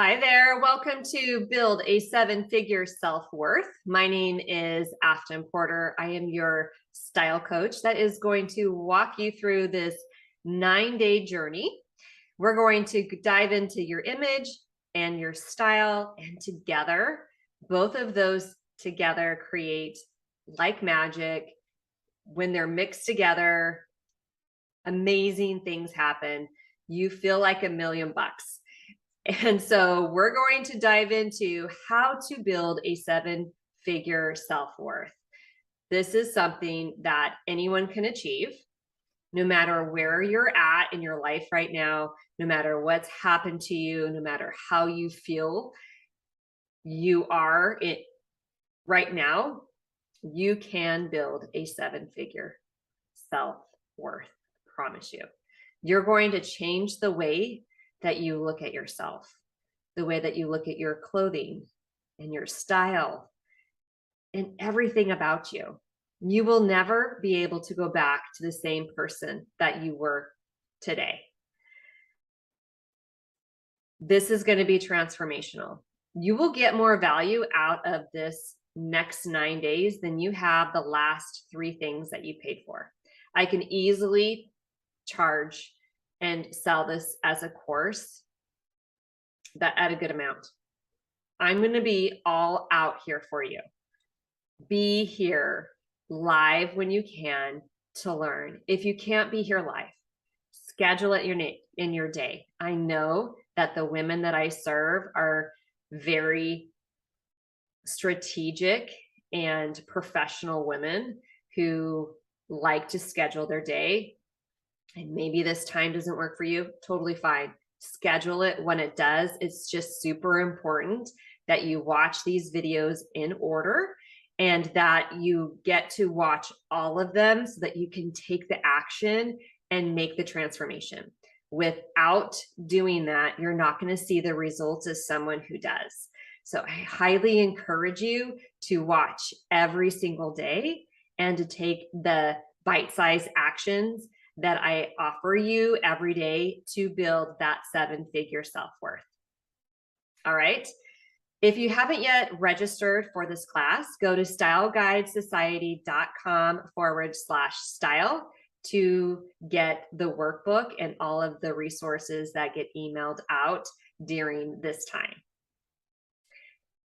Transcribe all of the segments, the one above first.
Hi there. Welcome to Build a Seven-Figure Self-Worth. My name is Afton Porter. I am your style coach that is going to walk you through this 9-day journey. We're going to dive into your image and your style, and together, both of those together create like magic. When they're mixed together, amazing things happen. You feel like $1,000,000. And so we're going to dive into how to build a 7-figure self-worth. This is something that anyone can achieve, no matter where you're at in your life right now, no matter what's happened to you, no matter how you feel you are it right now, you can build a 7-figure self-worth. I promise you. You're going to change the way that you look at yourself, the way that you look at your clothing and your style and everything about you. You will never be able to go back to the same person that you were today. This is going to be transformational. You will get more value out of this next 9 days than you have the last 3 things that you paid for. I can easily charge and sell this as a course that at a good amount. I'm going to be all out here for you. Be here live when you can to learn. If you can't be here live, schedule it in your day. I know that the women that I serve are very strategic and professional women who like to schedule their day. And maybe this time doesn't work for you, totally fine. Schedule it when it does. It's just super important that you watch these videos in order and that you get to watch all of them so that you can take the action and make the transformation. Without doing that, you're not going to see the results as someone who does. So I highly encourage you to watch every single day and to take the bite-sized actions that I offer you every day to build that 7-figure self-worth. All right. If you haven't yet registered for this class, go to styleguidesociety.com/style to get the workbook and all of the resources that get emailed out during this time.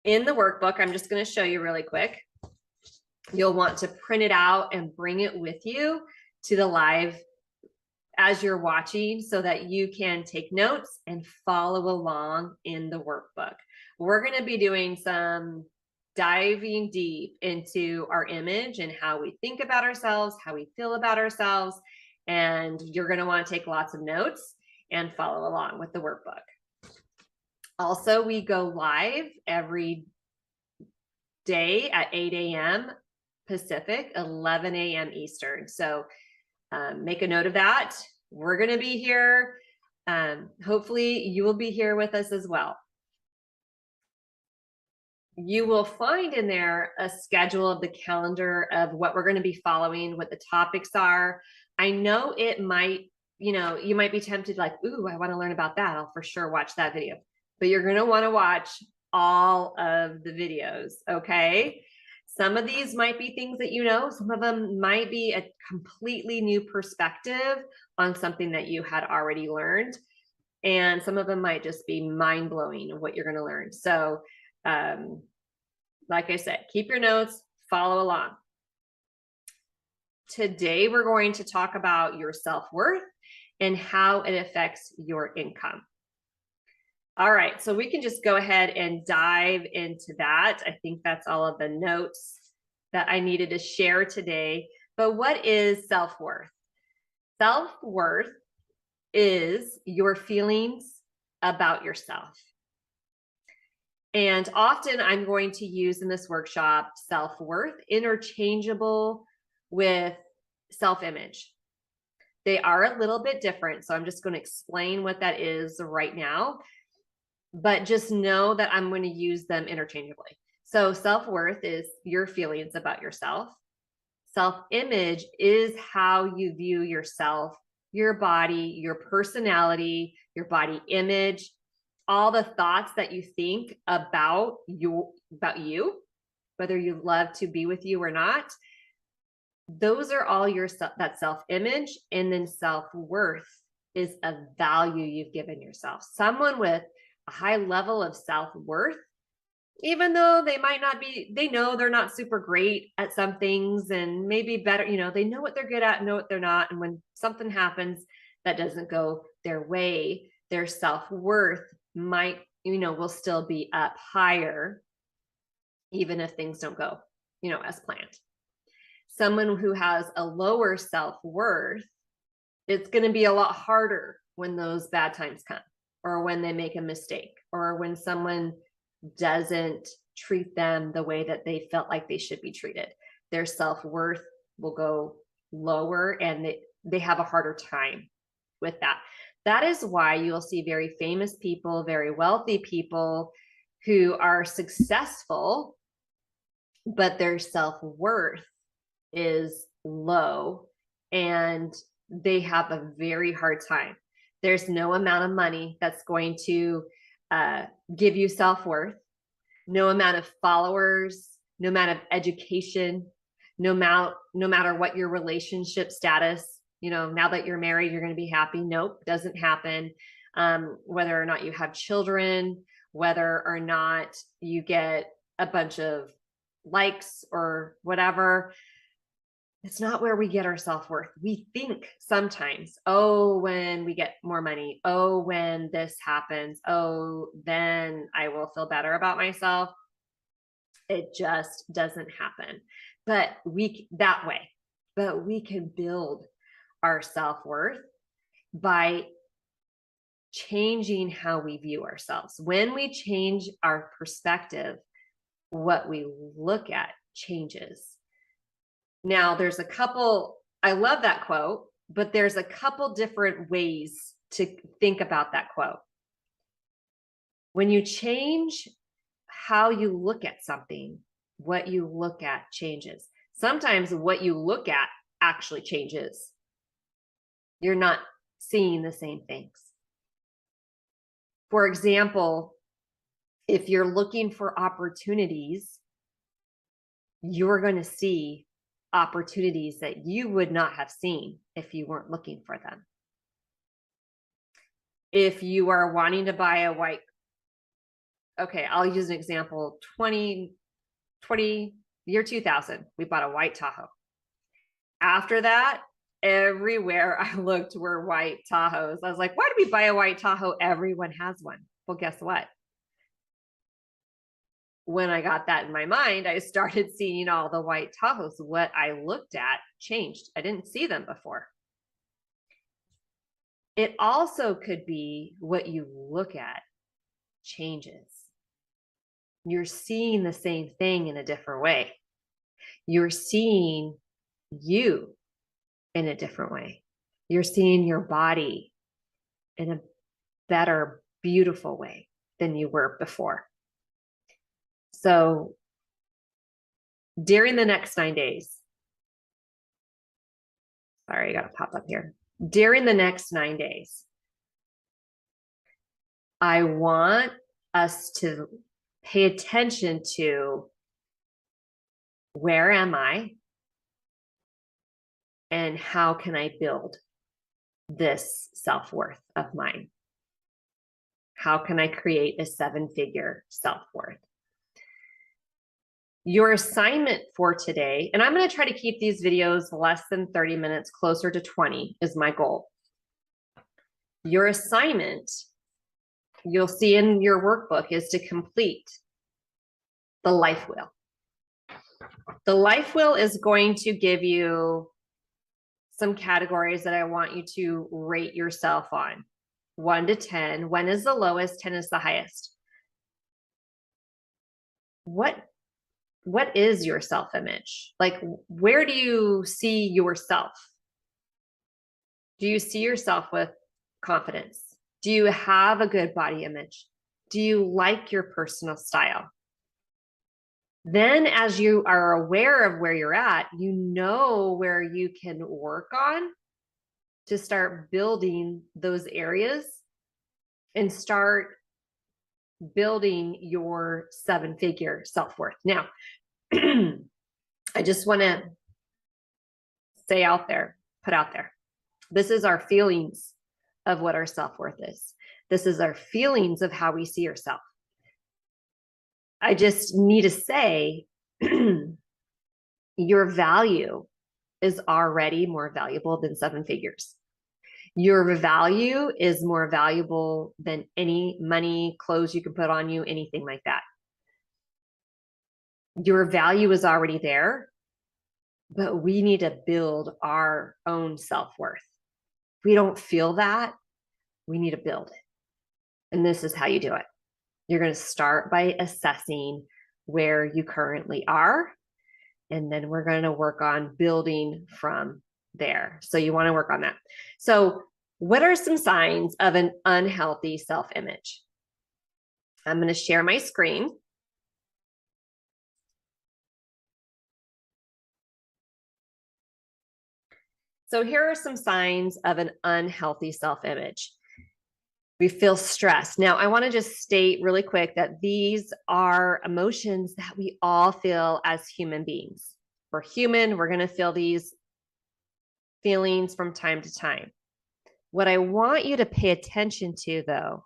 In the workbook, I'm just going to show you really quick. You'll want to print it out and bring it with you to the live as you're watching so that you can take notes and follow along in the workbook. We're going to be doing some diving deep into our image and how we think about ourselves, how we feel about ourselves, and you're going to want to take lots of notes and follow along with the workbook. Also, we go live every day at 8 a.m. Pacific, 11 a.m. Eastern. So make a note of that. We're going to be here. Hopefully you will be here with us as well. You will find in there a schedule of the calendar of what we're going to be following, what the topics are. I know it might, you might be tempted like, ooh, I want to learn about that. I'll for sure watch that video. But you're going to want to watch all of the videos, okay? Some of these might be things that you know, some of them might be a completely new perspective on something that you had already learned. And some of them might just be mind-blowing of what you're going to learn. So, like I said, keep your notes, follow along. Today, we're going to talk about your self-worth and how it affects your income. All right, so we can just go ahead and dive into that. I think that's all of the notes that I needed to share today. But what is self-worth? Self-worth is your feelings about yourself. And often I'm going to use in this workshop self-worth interchangeable with self-image. They are a little bit different, so I'm just going to explain what that is right now. But just know that I'm going to use them interchangeably. So self-worth is your feelings about yourself. Self-image is how you view yourself, your body, your personality, your body image, all the thoughts that you think about you, whether you love to be with you or not, those are all your that self-image. And then self-worth is a value you've given yourself. Someone with a high level of self-worth, even though they might not be, they know they're not super great at some things and maybe better, they know what they're good at, know what they're not. And when something happens that doesn't go their way, their self-worth might, will still be up higher, even if things don't go, as planned. Someone who has a lower self-worth, it's going to be a lot harder when those bad times come, or when they make a mistake, or when someone doesn't treat them the way that they felt like they should be treated. Their self-worth will go lower, and they have a harder time with that. That is why you'll see very famous people, very wealthy people who are successful, but their self-worth is low and they have a very hard time. There's no amount of money that's going to give you self-worth, no amount of followers, no amount of education, no matter what your relationship status, now that you're married, you're going to be happy. Nope, doesn't happen. Whether or not you have children, whether or not you get a bunch of likes or whatever, it's not where we get our self-worth. We think sometimes, oh, when we get more money, oh, when this happens, oh, then I will feel better about myself. It just doesn't happen. But we can build our self-worth by changing how we view ourselves. When we change our perspective, what we look at changes. Now, I love that quote, but there's a couple different ways to think about that quote. When you change how you look at something, what you look at changes. Sometimes what you look at actually changes. You're not seeing the same things. For example, if you're looking for opportunities, you're going to see opportunities that you would not have seen if you weren't looking for them. If you are wanting to buy a white, I'll use an example, year 2000, we bought a white Tahoe. After that, everywhere I looked were white Tahoes. I was like, why did we buy a white Tahoe? Everyone has one. Well, guess what? When I got that in my mind, I started seeing all the white Tahoes. What I looked at changed. I didn't see them before. It also could be what you look at changes. You're seeing the same thing in a different way. You're seeing you in a different way. You're seeing your body in a better, beautiful way than you were before. So during the next 9 days, sorry, I got to pop up here. During the next 9 days, I want us to pay attention to where am I and how can I build this self-worth of mine? How can I create a 7-figure self-worth? Your assignment for today, and I'm going to try to keep these videos less than 30 minutes, closer to 20 is my goal. Your assignment, you'll see in your workbook, is to complete the life wheel. The life wheel is going to give you some categories that I want you to rate yourself on. 1 to 10. 1 is the lowest, 10 is the highest. What is your self-image? Like, where do you see yourself? Do you see yourself with confidence? Do you have a good body image? Do you like your personal style? Then as you are aware of where you're at, you know where you can work on to start building those areas and start building your 7-figure self-worth. Now, I just want to say out there, put out there, this is our feelings of what our self-worth is. This is our feelings of how we see ourselves. I just need to say your value is already more valuable than 7 figures. Your value is more valuable than any money, clothes you can put on you, anything like that. Your value is already there, but we need to build our own self-worth. If we don't feel that, we need to build it. And this is how you do it. You're going to start by assessing where you currently are, and then we're going to work on building from there. So you want to work on that. So what are some signs of an unhealthy self-image? I'm going to share my screen. So here are some signs of an unhealthy self-image. We feel stressed. Now, I want to just state really quick that these are emotions that we all feel as human beings. We're human. We're going to feel these feelings from time to time. What I want you to pay attention to, though,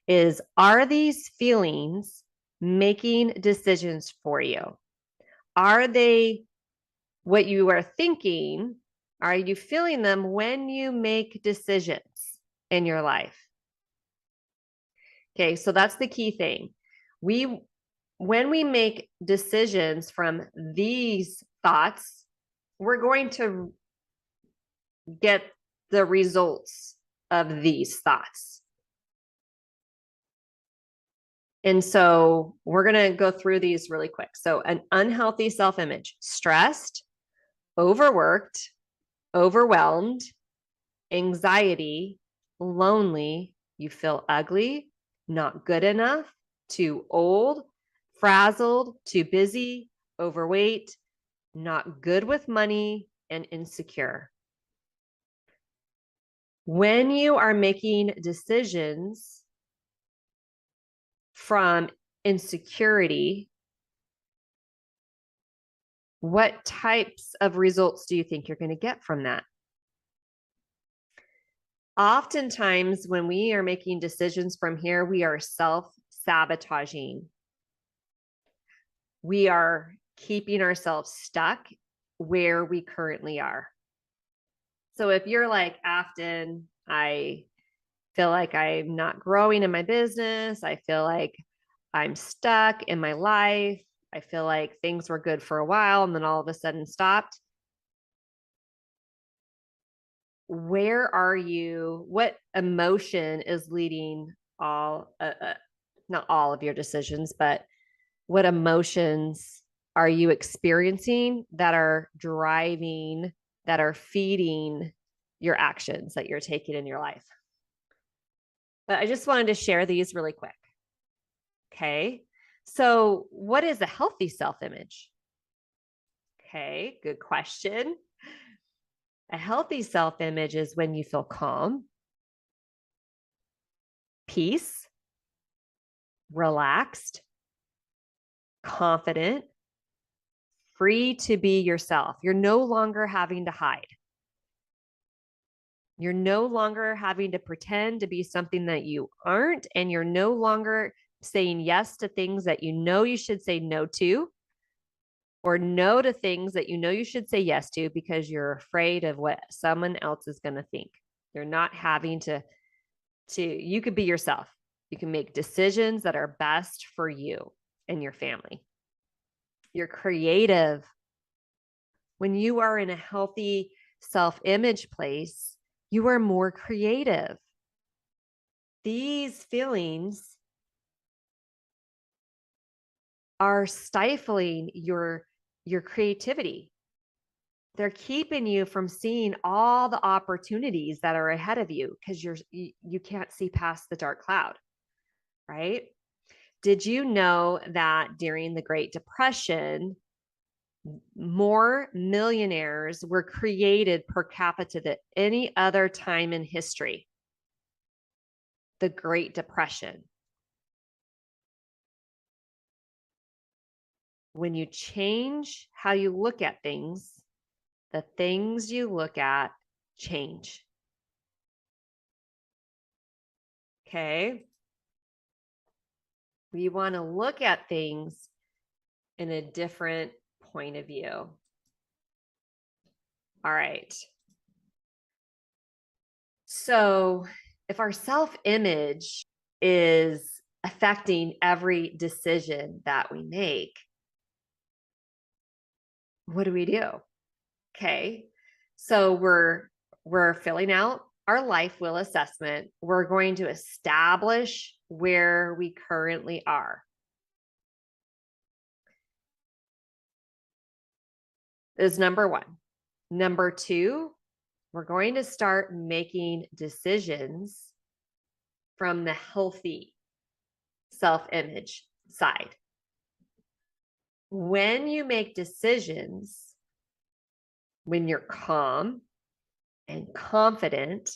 is, are these feelings making decisions for you? Are they what you are thinking? Are you feeling them when you make decisions in your life? Okay, so that's the key thing. When we make decisions from these thoughts, we're going to get the results of these thoughts. And so we're going to go through these really quick. So an unhealthy self-image: stressed, overworked, overwhelmed, anxiety, lonely, you feel ugly, not good enough, too old, frazzled, too busy, overweight, not good with money, and insecure. When you are making decisions from insecurity, what types of results do you think you're going to get from that? Oftentimes, when we are making decisions from here, we are self-sabotaging. We are keeping ourselves stuck where we currently are. So if you're like, Afton, I feel like I'm not growing in my business, I feel like I'm stuck in my life, I feel like things were good for a while and then all of a sudden stopped. Where are you? What emotion is leading not all of your decisions, but what emotions are you experiencing that are driving, that are feeding your actions that you're taking in your life? But I just wanted to share these really quick. Okay. So what is a healthy self-image? Okay, good question. A healthy self-image is when you feel calm, peace, relaxed, confident, free to be yourself. You're no longer having to hide. You're no longer having to pretend to be something that you aren't, and you're no longer saying yes to things that you know you should say no to, or no to things that you know you should say yes to because you're afraid of what someone else is going to think. You're not having to, you could be yourself. You can make decisions that are best for you and your family. You're creative. When you are in a healthy self-image place, you are more creative. These feelings are stifling your creativity. They're keeping you from seeing all the opportunities that are ahead of you because you can't see past the dark cloud, right? Did you know that during the Great Depression, more millionaires were created per capita than any other time in history? The Great Depression. when you change how you look at things, the things you look at change. Okay? We want to look at things in a different point of view. All right. So, if our self-image is affecting every decision that we make, what do we do? Okay. So we're filling out our life will assessment. We're going to establish where we currently are. Is number one. Number two, we're going to start making decisions from the healthy self-image side. When you make decisions, when you're calm and confident,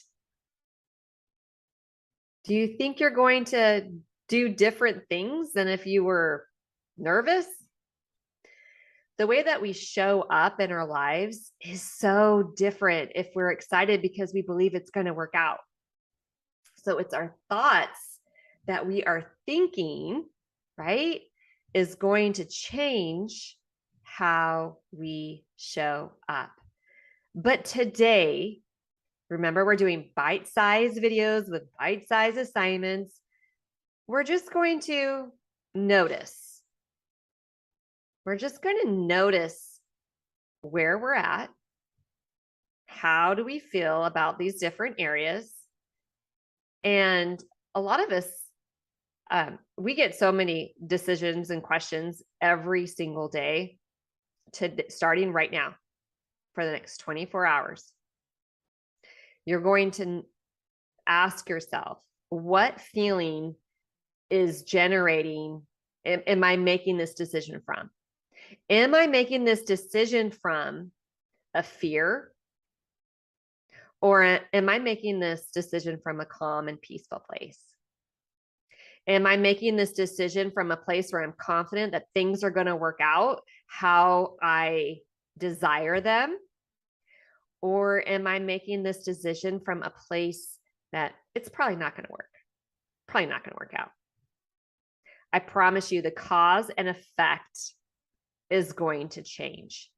do you think you're going to do different things than if you were nervous? The way that we show up in our lives is so different if we're excited because we believe it's going to work out. So it's our thoughts that we are thinking, right, is going to change how we show up. But today, remember, we're doing bite-sized videos with bite-sized assignments. We're just going to notice. We're just going to notice where we're at. How do we feel about these different areas? And a lot of us, we get so many decisions and questions every single day, starting right now for the next 24 hours. You're going to ask yourself, what feeling is generating, am I making this decision from? Am I making this decision from a fear? Or am I making this decision from a calm and peaceful place? Am I making this decision from a place where I'm confident that things are going to work out how I desire them? Or am I making this decision from a place that it's probably not going to work? Probably not going to work out. I promise you the cause and effect is going to change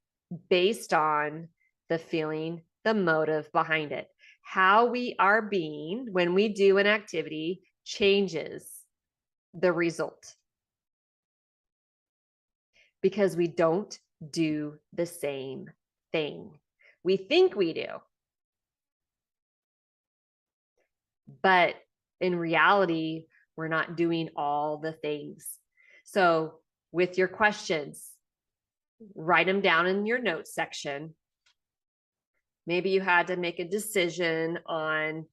based on the feeling, the motive behind it. How we are being when we do an activity changes the result because we don't do the same thing. We think we do, but in reality, we're not doing all the things. So with your questions, write them down in your notes section. Maybe you had to make a decision on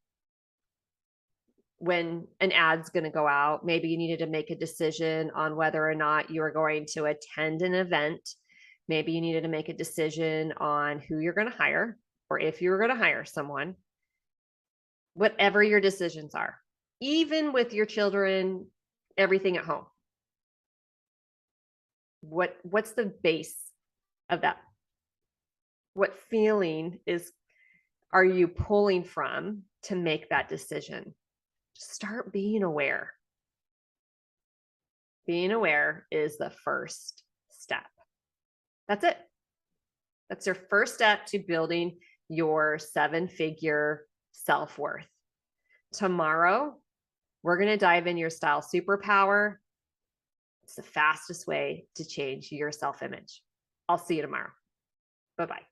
when an ad's going to go out. Maybe you needed to make a decision on whether or not you were going to attend an event. Maybe you needed to make a decision on who you're going to hire or if you were going to hire someone. Whatever your decisions are, even with your children, everything at home. What's the base of that? What feeling are you pulling from to make that decision? Start being aware. Being aware is the first step. That's it. That's your first step to building your 7-figure self-worth. Tomorrow, we're going to dive in your style superpower. It's the fastest way to change your self-image. I'll see you tomorrow. Bye-bye.